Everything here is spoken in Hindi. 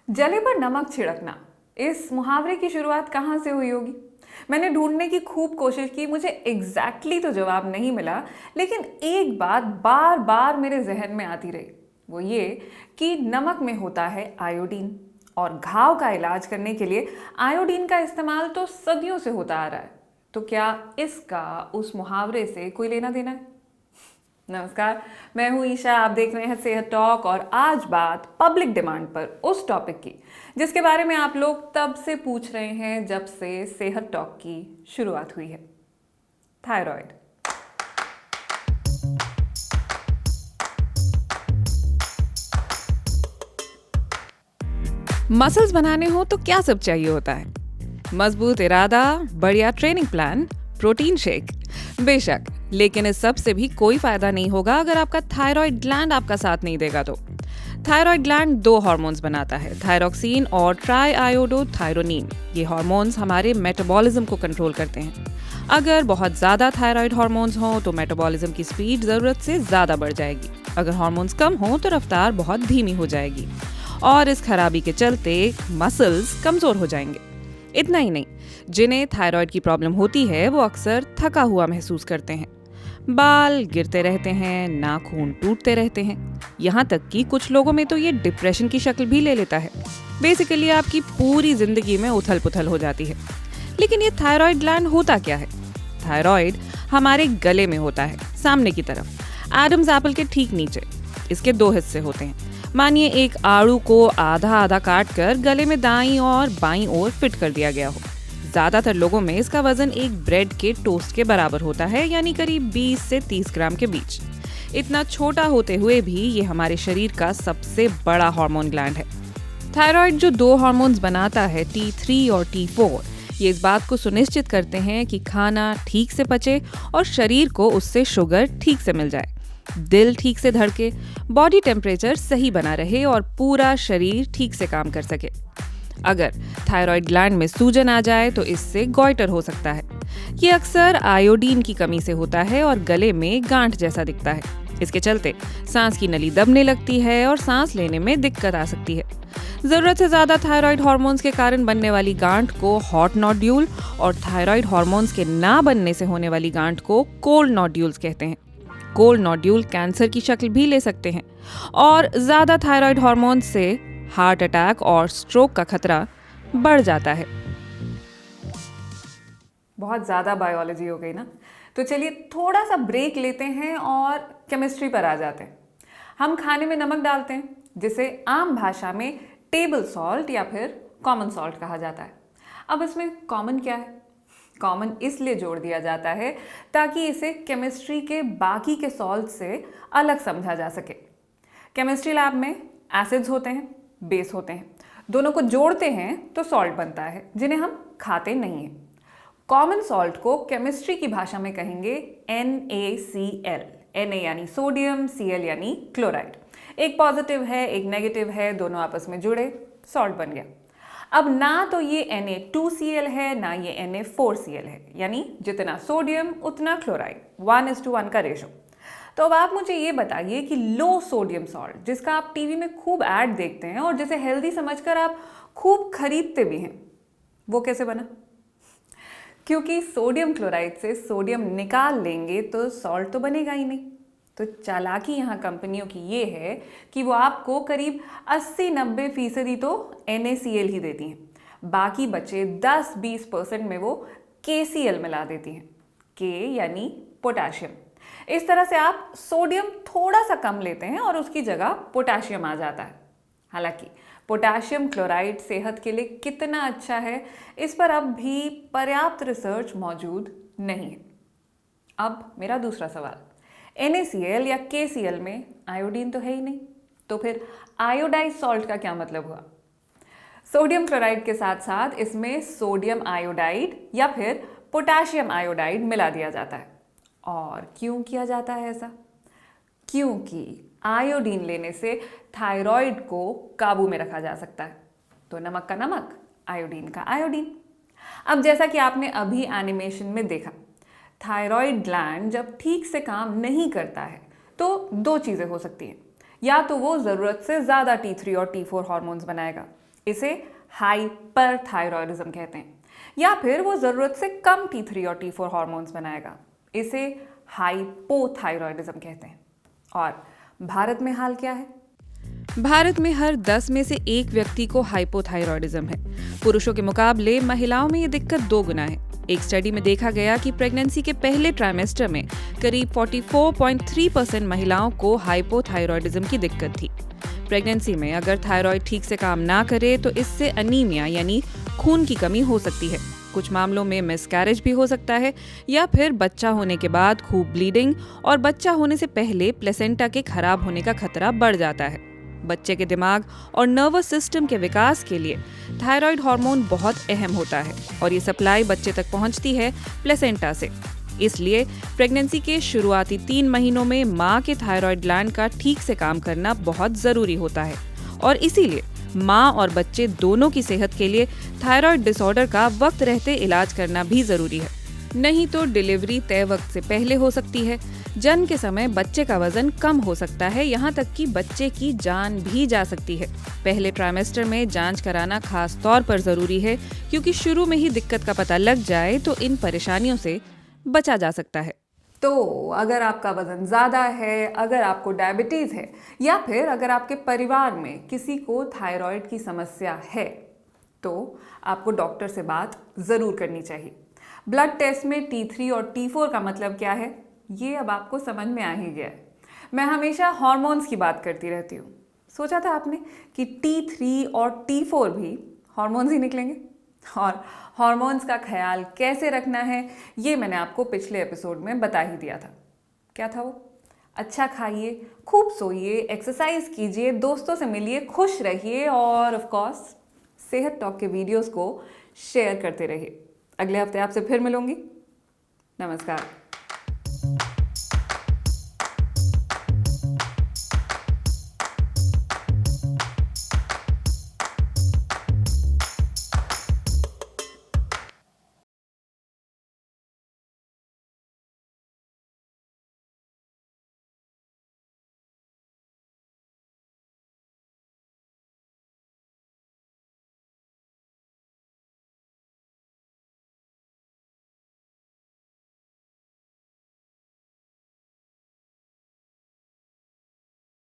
जले पर नमक छिड़कना, इस मुहावरे की शुरुआत कहाँ से हुई होगी? मैंने ढूंढने की खूब कोशिश की, मुझे एग्जैक्टली तो जवाब नहीं मिला, लेकिन एक बात बार बार मेरे जहन में आती रही। वो ये कि नमक में होता है आयोडीन, और घाव का इलाज करने के लिए आयोडीन का इस्तेमाल तो सदियों से होता आ रहा है। तो क्या इसका उस मुहावरे से कोई लेना देना है? नमस्कार, मैं हूं ईशा, आप देख रहे हैं सेहत टॉक। और आज बात पब्लिक डिमांड पर उस टॉपिक की जिसके बारे में आप लोग तब से पूछ रहे हैं जब से सेहत टॉक की शुरुआत हुई है। थायराइड। मसल्स बनाने हो तो क्या सब चाहिए होता है? मजबूत इरादा, बढ़िया ट्रेनिंग प्लान, प्रोटीन शेक। बेशक, लेकिन इस सब से भी कोई फायदा नहीं होगा अगर आपका थायराइड ग्लैंड आपका साथ नहीं देगा तो। थायराइड ग्लैंड दो हार्मोन्स बनाता है, थायरोक्सिन और ट्राईआयोडोथायरोनिन। ये हार्मोन्स हमारे मेटाबॉलिज्म को कंट्रोल करते हैं। अगर बहुत ज़्यादा थायराइड हार्मोन्स हों तो मेटाबॉलिज्म की स्पीड ज़रूरत से ज़्यादा बढ़ जाएगी। अगर हार्मोन्स कम हों तो रफ्तार बहुत धीमी हो जाएगी और इस खराबी के चलते मसल्स कमज़ोर हो जाएंगे। इतना ही नहीं, जिन्हें थायराइड की प्रॉब्लम होती है वो अक्सर थका हुआ महसूस करते हैं, बाल गिरते रहते हैं, नाखून टूटते रहते हैं, यहाँ तक कि कुछ लोगों में तो ये डिप्रेशन की शक्ल भी ले लेता है। बेसिकली आपकी पूरी जिंदगी में उथल पुथल हो जाती है। लेकिन ये थायराइड ग्लैंड होता क्या है? थायराइड हमारे गले में होता है, सामने की तरफ, एडम्स एप्पल के ठीक नीचे। इसके दो हिस्से होते हैं। मानिए एक आड़ू को आधा आधा काट कर गले में दाईं और बाईं ओर फिट कर दिया गया हो। ज्यादातर लोगों में इसका वजन एक ब्रेड के टोस्ट के बराबर होता है, यानी करीब 20 से 30 ग्राम के बीच। इतना छोटा होते हुए भी ये हमारे शरीर का सबसे बड़ा हार्मोन ग्लैंड है। थायराइड जो दो हार्मोन्स बनाता है, T3 और T4, ये इस बात को सुनिश्चित करते हैं कि खाना ठीक से पचे और शरीर को उससे शुगर ठीक से मिल जाए, दिल ठीक से धड़के, बॉडी टेम्परेचर सही बना रहे और पूरा शरीर ठीक से काम कर सके। अगर थायराइड ग्लैंड में सूजन आ जाए तो इससे गॉइटर हो सकता है। ये अक्सर आयोडीन की कमी से होता है और गले में गांठ जैसा दिखता है। इसके चलते सांस की नली दबने लगती है और सांस लेने में दिक्कत आ सकती है। जरूरत से ज्यादा थायराइड हार्मोन्स के कारण बनने वाली गांठ को हॉट नोड्यूल और थायराइड हार्मोन्स के ना बनने से होने वाली गांठ को कोल्ड नोड्यूल्स कहते हैं। कोल्ड नोड्यूल कैंसर की शक्ल भी ले सकते हैं और ज्यादा थायराइड हार्मोन से हार्ट अटैक और स्ट्रोक का खतरा बढ़ जाता है। बहुत ज़्यादा बायोलॉजी हो गई ना, तो चलिए थोड़ा सा ब्रेक लेते हैं और केमिस्ट्री पर आ जाते हैं। हम खाने में नमक डालते हैं, जिसे आम भाषा में टेबल सॉल्ट या फिर कॉमन सॉल्ट कहा जाता है। अब इसमें कॉमन क्या है? कॉमन इसलिए जोड़ दिया जाता है ताकि इसे केमिस्ट्री के बाकी के सॉल्ट से अलग समझा जा सके। केमिस्ट्री लैब में एसिड्स होते हैं, बेस होते हैं, दोनों को जोड़ते हैं तो सॉल्ट बनता है, जिन्हें हम खाते नहीं हैं। कॉमन सॉल्ट को केमिस्ट्री की भाषा में कहेंगे NaCl। Na यानी सोडियम, Cl यानी क्लोराइड। एक पॉजिटिव है, एक नेगेटिव है, दोनों आपस में जुड़े सॉल्ट बन गया। अब ना तो ये Na2Cl है, ना ये Na4Cl है, यानी जितना सोडियम उतना क्लोराइड, 1:1 का रेशो। तो अब आप मुझे ये बताइए कि लो सोडियम सॉल्ट, जिसका आप टीवी में खूब ऐड देखते हैं और जिसे हेल्दी समझकर आप खूब खरीदते भी हैं, वो कैसे बना? क्योंकि सोडियम क्लोराइड से सोडियम निकाल लेंगे तो सॉल्ट तो बनेगा ही नहीं। तो चालाकी यहाँ कंपनियों की ये है कि वो आपको करीब 80-90% तो NaCl ही देती हैं, बाकी बचे 10-20% में वो KCl मिला देती हैं। K यानी पोटाशियम। इस तरह से आप सोडियम थोड़ा सा कम लेते हैं और उसकी जगह पोटाशियम आ जाता है। हालांकि पोटाशियम क्लोराइड सेहत के लिए कितना अच्छा है, इस पर अब भी पर्याप्त रिसर्च मौजूद नहीं है। अब मेरा दूसरा सवाल, NaCl या KCl में आयोडीन तो है ही नहीं, तो फिर आयोडाइज सॉल्ट का क्या मतलब हुआ? सोडियम क्लोराइड के साथ साथ इसमें सोडियम आयोडाइड या फिर पोटाशियम आयोडाइड मिला दिया जाता है। और क्यों किया जाता है ऐसा? क्योंकि आयोडीन लेने से थायराइड को काबू में रखा जा सकता है। तो नमक का नमक, आयोडीन का आयोडीन। अब जैसा कि आपने अभी एनिमेशन में देखा, थायराइड ग्लैंड जब ठीक से काम नहीं करता है तो दो चीज़ें हो सकती हैं। या तो वो ज़रूरत से ज़्यादा T3 और T4 हार्मोन्स बनाएगा, इसे हाइपरथायरॉयडिज्म कहते हैं। या फिर वो ज़रूरत से कम T3 और T4 हार्मोन्स बनाएगा, इसे हाइपोथायरॉयडिज्म कहते हैं। और भारत में हाल क्या है? भारत में हर 10 में से एक व्यक्ति को हाइपोथायरॉयडिज्म है। पुरुषों के मुकाबले महिलाओं में ये दिक्कत 2 गुना है। एक स्टडी में देखा गया कि प्रेगनेंसी के पहले ट्राइमेस्टर में करीब 44.3% महिलाओं को हाइपोथायरॉयडिज्म की दिक्कत थी। प्रेगनेंसी में अगर थायराइड ठीक से काम ना करे तो इससे अनीमिया यानी खून की कमी हो सकती है। कुछ मामलों में मिसकैरेज भी हो सकता है या फिर बच्चा होने के बाद खूब ब्लीडिंग और बच्चा होने से पहले प्लेसेंटा के खराब होने का खतरा बढ़ जाता है। बच्चे के दिमाग और नर्वस सिस्टम के विकास के लिए थायराइड हार्मोन बहुत अहम होता है और ये सप्लाई बच्चे तक पहुंचती है प्लेसेंटा से। इसलिए प्रेगनेंसी के शुरुआती 3 महीनों में माँ के थायराइड ग्लैंड का ठीक से काम करना बहुत ज़रूरी होता है और इसीलिए माँ और बच्चे दोनों की सेहत के लिए थायराइड डिसऑर्डर का वक्त रहते इलाज करना भी ज़रूरी है। नहीं तो डिलीवरी तय वक्त से पहले हो सकती है। जन्म के समय बच्चे का वजन कम हो सकता है, यहाँ तक कि बच्चे की जान भी जा सकती है। पहले ट्राइमेस्टर में जांच कराना खास तौर पर ज़रूरी है क्योंकि शुरू में ही दिक्कत का पता लग जाए तो इन परेशानियों से बचा जा सकता है। तो अगर आपका वजन ज़्यादा है, अगर आपको डायबिटीज़ है या फिर अगर आपके परिवार में किसी को थायराइड की समस्या है तो आपको डॉक्टर से बात ज़रूर करनी चाहिए। ब्लड टेस्ट में T3 और T4 का मतलब क्या है, ये अब आपको समझ में आ ही गया है। मैं हमेशा हार्मोन्स की बात करती रहती हूँ। सोचा था आपने कि T3 और T4 भी हार्मोन्स ही निकलेंगे? और हार्मोन्स का ख्याल कैसे रखना है ये मैंने आपको पिछले एपिसोड में बता ही दिया था। क्या था वो? अच्छा खाइए, खूब सोइए, एक्सरसाइज कीजिए, दोस्तों से मिलिए, खुश रहिए और ऑफ कोर्स सेहत टॉक के वीडियोस को शेयर करते रहिए। अगले हफ्ते आपसे फिर मिलूंगी। नमस्कार।